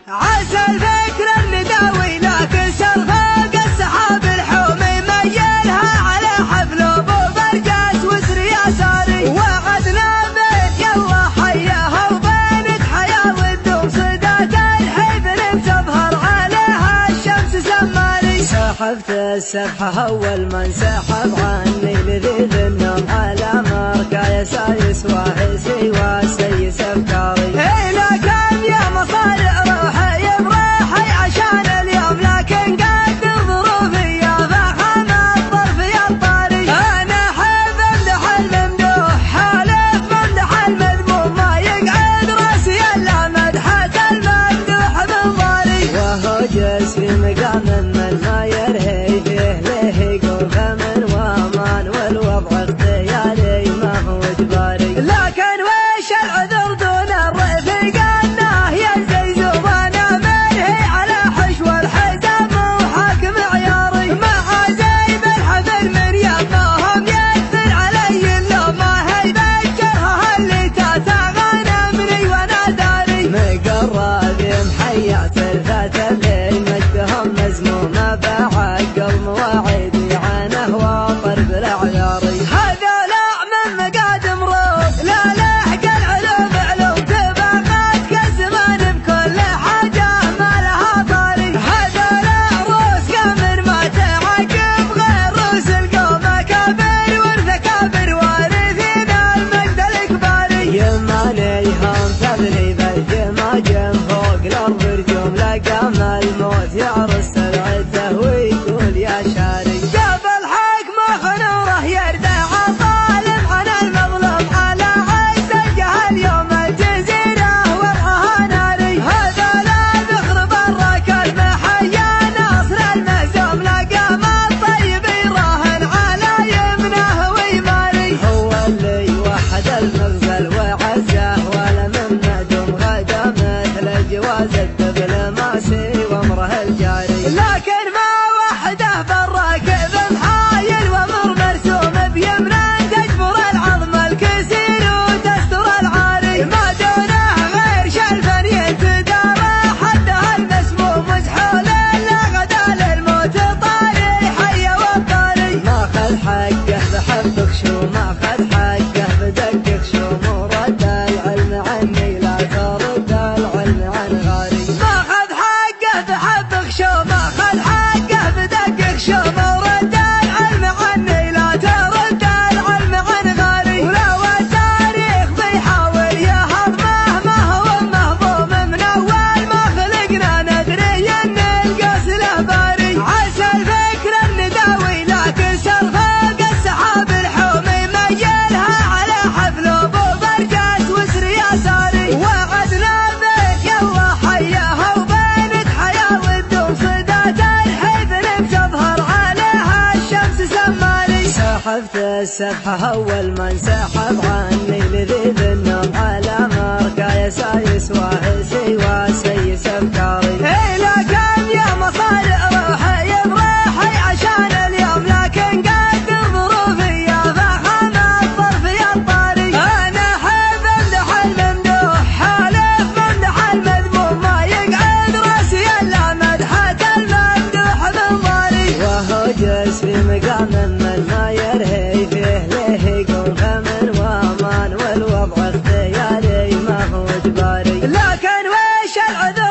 عسى الفكر النداوي لكن سرفاق السحاب الحومي ميلها على حفل ابو برجاس وسر يساري وعدنا بيت يلا حياها وبينك حياه والدوم صدات الحفل تظهر عليها الشمس سماري. سحبت السبحه اول من سحب عني لذيذ النوم على مركا يسايس واحسي وسيس افكاري. لكن يا مصارع روحي بروحي عشان اليوم لكن قدر ظروفي يا فخم الظرف يا الطاري. انا حب امدح الممدوح حالف ممدح المذموم ما يقعد راسي الا مدحة الممدوح بالضاري. وهو جالس في مقام من ما يرهي فيه له يقول فمن وامان والوضع اختياري ما هو اجباري. لكن وش العذر دون الرفيق انه ينزي زبانا منهي على حشو الحزام وحاكم عياري. مع زي بالحفل من يبناهم يكثر علي اللوم ما هي بجرها اللي تتغنمني وانا داري. مقرب محيع تلفات الليل مجدهم مزمومه بعقل مواعيدي عنه واطر بالاعياري. هذا لا من مقادم روح لا لحق العلوم علوم تبقات كالزمان بكل حاجه ما لها طاري. هذا لا روس قمر ما تعقب غير روس القوم اكابر ورث كابر وارثين المجد الاكباري. يمانيهم تبني بالجماجم فوق الارض رجوم لقام الموت يعرس العده ويقول يا شاري. قبل حكمه خنوره يردع الظالم عن المظلوم على عز الجهل يوم الجزيره وضعها ناري. هذا لا ذخر برك المحيا ناصر المهزوم لقام الطيب يراهن على يمنه ويماري. هو اللي وحد المغزل وعزه ولا من ندم غدا مثل جواز الدبلوماسي وامره الجاري. لكن ما وحده بالراكب محايل وامر مرسوم بيمنه تجبر العظم الكثير وتستر العاري. ما دونه غير شلفا ينتدارى حدها المسموم مزحول الا غدا للموت طاري حي والطاري. ما خذ حقه بحبك شو ما خذ حقه بدقك شو ورد العلم عني لا ترد العلم عن غاري. ما خذ حقه بحبك شو ما خذ حقه بدقك شو ورد العلم عني لا ترد العلم عن غاري. ولو التاريخ بيحاول يهضمه ما هو مهضوم من اول ما خلقنا ندري ان القوس له باري. عسى الفكر النداوي لكن سرفاق السحاب الحومي ميلها على حفل ابو برجاس وسر يساري وعدنا بيت يلا حياها وبينك حياه والدوم صدات الحفل تظهر عليها الشمس سماري. سحبت السبحه اول من سحب عني لذيذ النوم على مركا يسايس واحسي وسيس افكاري. لكن يا مصارع روحي بروحي عشان اليوم لكن قدر ظروفي يا فخم الظرف يا الطاري. انا حب امدح الممدوح حالف ممدح المذموم ما يقعد راسي الا مدحة الممدوح بالضاري. وهو جالس في مقام من ما يرهي فيه له يقول فمن وامان والوضع اختياري ما هو اجباري. لكن وش العذر